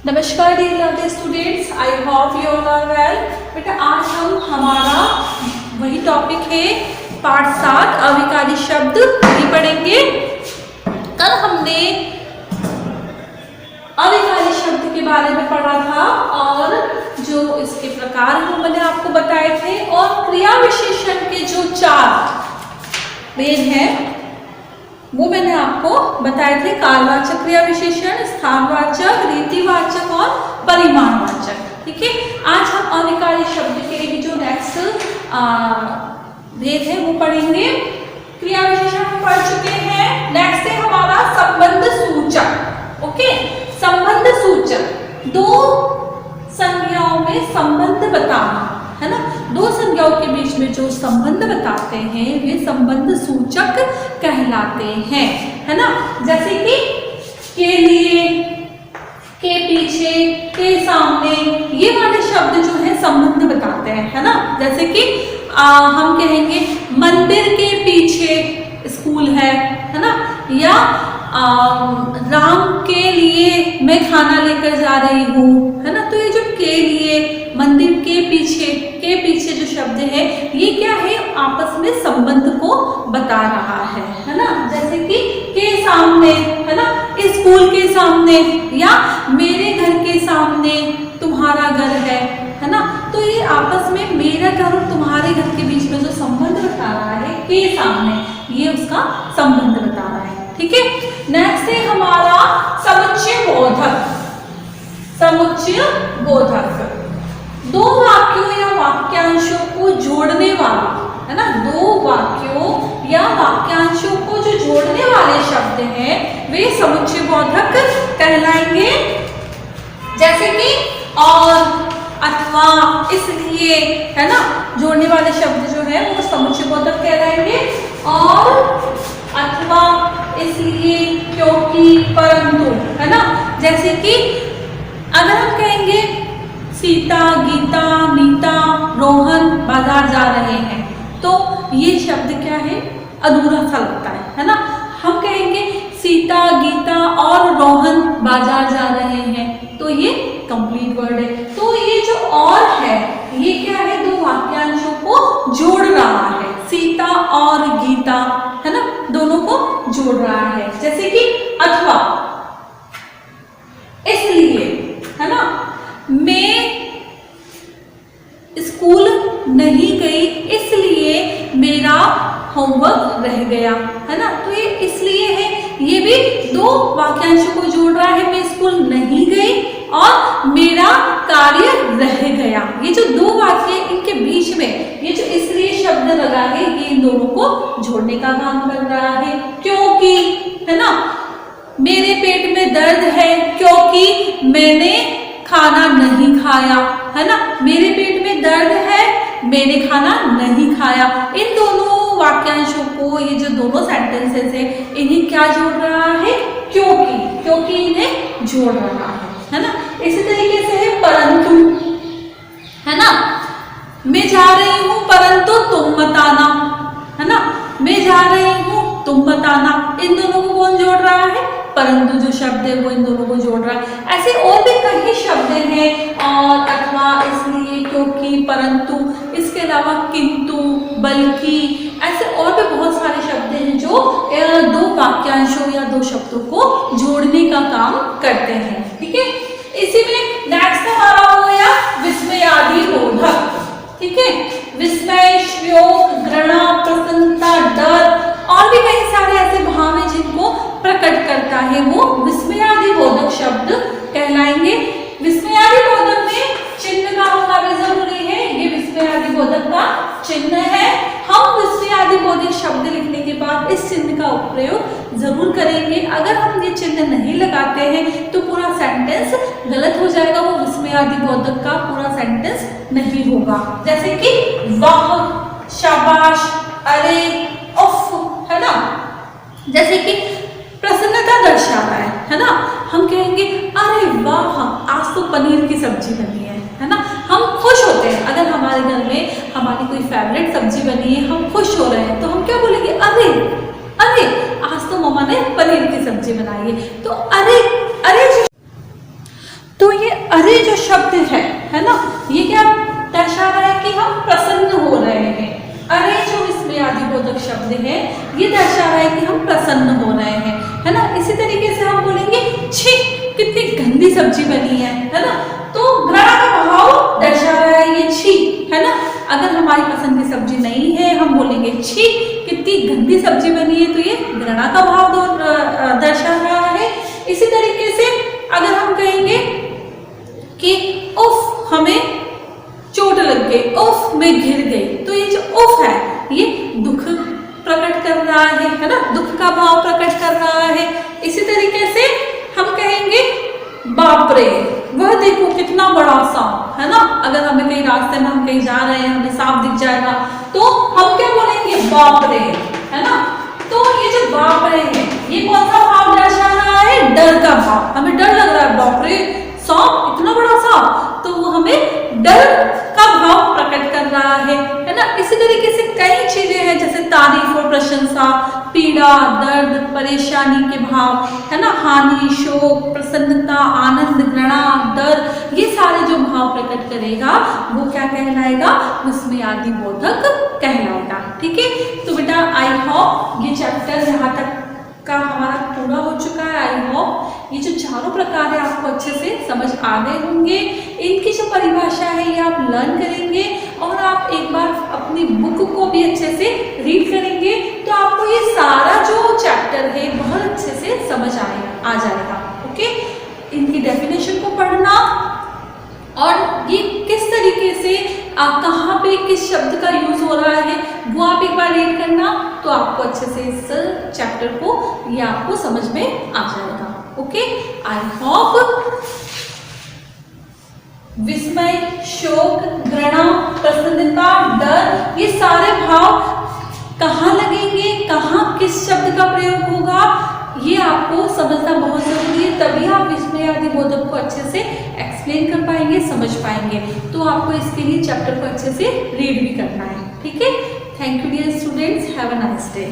नमस्कार dear lovely students, I hope you all are well. बेटा आज हम हमारा वही टॉपिक है पाठ 7 अविकारी शब्द ही पढ़ेंगे। कल हमने अविकारी शब्द के बारे में पढ़ा था और जो इसके प्रकार हैं मैंने आपको बताए थे और क्रिया विशेषण के जो 4 वेद हैं वो मैंने आपको बताए थे। कालवाचक क्रिया विशेषण, स्थानवाचक, रीतिवाचक और परिमाणवाचक। ठीक है, आज हम अविकारी शब्द के लिए जो नेक्स्ट भेद है वो पढ़ेंगे। क्रिया विशेषण हम पढ़ चुके हैं। नेक्स्ट है हमारा संबंध सूचक। ओके, संबंध सूचक दो संज्ञाओं में संबंध बताना है ना। दो संज्ञाओं के बीच में जो संबंध बताते हैं वे संबंध सूचक कहलाते हैं, है ना। जैसे कि के लिए, के पीछे, के सामने, ये वाले शब्द जो है संबंध बताते हैं, है ना। जैसे कि हम कहेंगे मंदिर के पीछे स्कूल है ना। या राम के लिए मैं खाना लेकर जा रही हूँ, है ना। तो ये जो के लिए, मंदिर के पीछे जो शब्द है ये क्या है, आपस में संबंध को बता रहा है ना। जैसे कि के सामने, है ना, स्कूल के सामने या मेरे घर के सामने तुम्हारा घर है ना। तो ये आपस में मेरा घर और तुम्हारे घर के बीच में जो संबंध बता रहा है के सामने, ये उसका संबंध बता रहा है। ठीक है, नेक्स्ट है हमारा समुच्चय बोधक। समुच्चय बोधक दो वाक्यों या वाक्यांशों को जोड़ने वाला, है ना। दो वाक्यों या वाक्यांशों को जो जोड़ने वाले शब्द हैं वे समुच्चय बोधक कहलाएंगे। जैसे कि और, अथवा, इसलिए, है ना। जोड़ने वाले शब्द जो है वो समुच्चय बोधक कहलाएंगे। और, अथवा, इसलिए, क्योंकि, परंतु, है ना। जैसे कि अगर हम कहेंगे सीता, गीता, नीता, रोहन बाजार जा रहे हैं, तो ये शब्द क्या है, अधूरा सा लगता है ना। हम कहेंगे सीता, गीता और रोहन बाजार जा रहे हैं, तो ये कंप्लीट वर्ड है। तो ये जो और है ये क्या है, दो वाक्यांशों को जोड़ रहा है। सीता और गीता, है ना, दोनों को जोड़ रहा है। जैसे कि अथवा, इसलिए, है ना, मैं स्कूल नहीं गई इसलिए मेरा होमवर्क रह गया, है ना। तो ये इसलिए है, ये भी दो वाक्यांशों को जोड़ रहा है। मैं स्कूल नहीं गई और मेरा कार्य रह गया। ये जो दो वाक्य इनके बीच में ये जो इसलिए शब्द लगा है ये इन दोनों को जोड़ने का काम कर रहा है। क्योंकि, है ना, मेरे पेट में दर्द है क्योंकि मैंने खाना नहीं खाया, है ना। मेरे पेट में दर्द है, मैंने खाना नहीं खाया। इन दोनों वाक्यांशों को, ये जो दोनों सेंटेंसेस है इन्हें क्या जोड़ रहा है, क्योंकि इन्हें जोड़ रहा है ना। इसी तरीके से है परंतु, है ना। मैं जा रही हूं परंतु तुम मत आना, है ना। मैं जा रही हूं तुम मत आना, इन दोनों को कौन जोड़ रहा है, परंतु जो शब्द है वो इन दोनों को जोड़ रहा है। ऐसे और भी कई शब्द हैं, और, अथवा, इसलिए, क्योंकि, परंतु, इसके अलावा किंतु, बल्कि, ऐसे और भी बहुत सारे शब्द हैं जो दो वाक्यांशों या दो शब्दों को जोड़ने का काम करते हैं। ठीक है, इसी में नेक्स्ट हमारा हो गया विस्मयादि बोधक। ठीक है, विस्मय, शोक, घृणा, प्रसन्नता, डर और भी कई सारे ऐसे भाव हैं जिनको प्रकट करता है वो विस्मयादि बोधक शब्द कहलाएंगे। विस्मयादि बोधक में चिन्ह का होना भी जरूरी है। ये विस्मयादि बोधक का चिन्ह है। हम विस्मयादि बोधक शब्द लिखने के बाद इस चिन्ह का प्रयोग जरूर करेंगे। अगर हम ये चिन्ह नहीं लगाते हैं तो पूरा सेंटेंस गलत हो जाएगा, वो विस्मयादि बोधक का पूरा सेंटेंस नहीं होगा। जैसे कि वाह, शाबाश, अरे, उफ, है ना। जैसे कि प्रसन्नता दर्शा रहा है ना। हम कहेंगे अरे वाह आज तो पनीर की सब्जी बनी है ना। हम खुश होते हैं, अगर हमारे घर में हमारी कोई फेवरेट सब्जी बनी है, हम खुश हो रहे हैं तो हम क्या बोलेंगे, अरे अरे आज तो मम्मा ने पनीर की सब्जी बनाई है। तो अरे अरे तो अरे जो शब्द है ना, ये क्या दर्शा रहा है कि हम प्रसन्न हो रहे हैं। अरे जो विस्मयादिबोधक शब्द है ये दर्शा रहा है कि हम प्रसन्न हो रहे हैं, है ना। इसी तरीके से हम बोलेंगे छी कितनी गंदी सब्जी बनी है ना। तो घृणा का भाव दर्शा रहा है ये छी, है ना। अगर हमारी पसंद की सब्जी नहीं है हम बोलेंगे छी कितनी गंदी सब्जी बनी है, तो ये घृणा का भाव दर्शा रहा है। इसी तरीके से अगर हम कहेंगे कि उफ हमें चोट लग गई, उफ मैं घिर गई, तो ये जो उफ है ये दुख प्रकट कर रहा है ना, दुख का भाव प्रकट कर रहा है। इसी तरीके से हम कहेंगे बाप रे वह देखो कितना बड़ा सांप, है ना। अगर हमें कहीं रास्ते में हम कहीं जा रहे हैं हमें सांप दिख जाएगा तो हम क्या बोलेंगे बाप रे, है ना। तो ये जो बाप रे है ये कौन सा भाव दर्शा रहा है, डर का भाव। हमें डर लग रहा है, बाप रे सांप इतना बड़ा सांप, तो वो हमें डर का भाव प्रकट कर रहा है ना। इसी तरीके से कई चीजें हैं जैसे तारीफ और प्रशंसा, पीड़ा, दर्द, परेशानी के भाव, है ना, हानि, शोक, प्रसन्नता, आनंद, घृणा, डर, ये सारे जो भाव प्रकट करेगा वो क्या कहलाएगा, विस्मयादिबोधक कहलाएगा। ठीक है, तो बेटा आई होप ये चैप्टर यहाँ तक का हमारा पूरा हो चुका है। आई होप ये जो चारों प्रकार है आपको अच्छे से समझ आ गए होंगे। इनकी जो परिभाषा है ये आप लर्न करेंगे और आप एक बार अपनी बुक को भी अच्छे से रीड करेंगे तो आपको ये सारा जो चैप्टर है बहुत अच्छे से समझ आ जाएगा। ओके, इनकी डेफिनेशन को पढ़ना और ये किस तरीके से कहाँ पे किस शब्द का यूज हो रहा है वो आप एक बार रीड करना, तो आपको अच्छे से इस चैप्टर को ये आपको समझ में आ जाएगा। ओके, आई होप विस्मय, शोक, घृणा, प्रसन्नता, डर, ये सारे भाव कहाँ लगेंगे, कहाँ किस शब्द का प्रयोग होगा, ये आपको समझना बहुत जरूरी है। तभी आप विस्मयादिबोधक को अच्छे से एक्सप्लेन कर पाएंगे, समझ पाएंगे। तो आपको इसके लिए चैप्टर को अच्छे से रीड भी करना है। ठीक है, thank you dear students, have a nice day.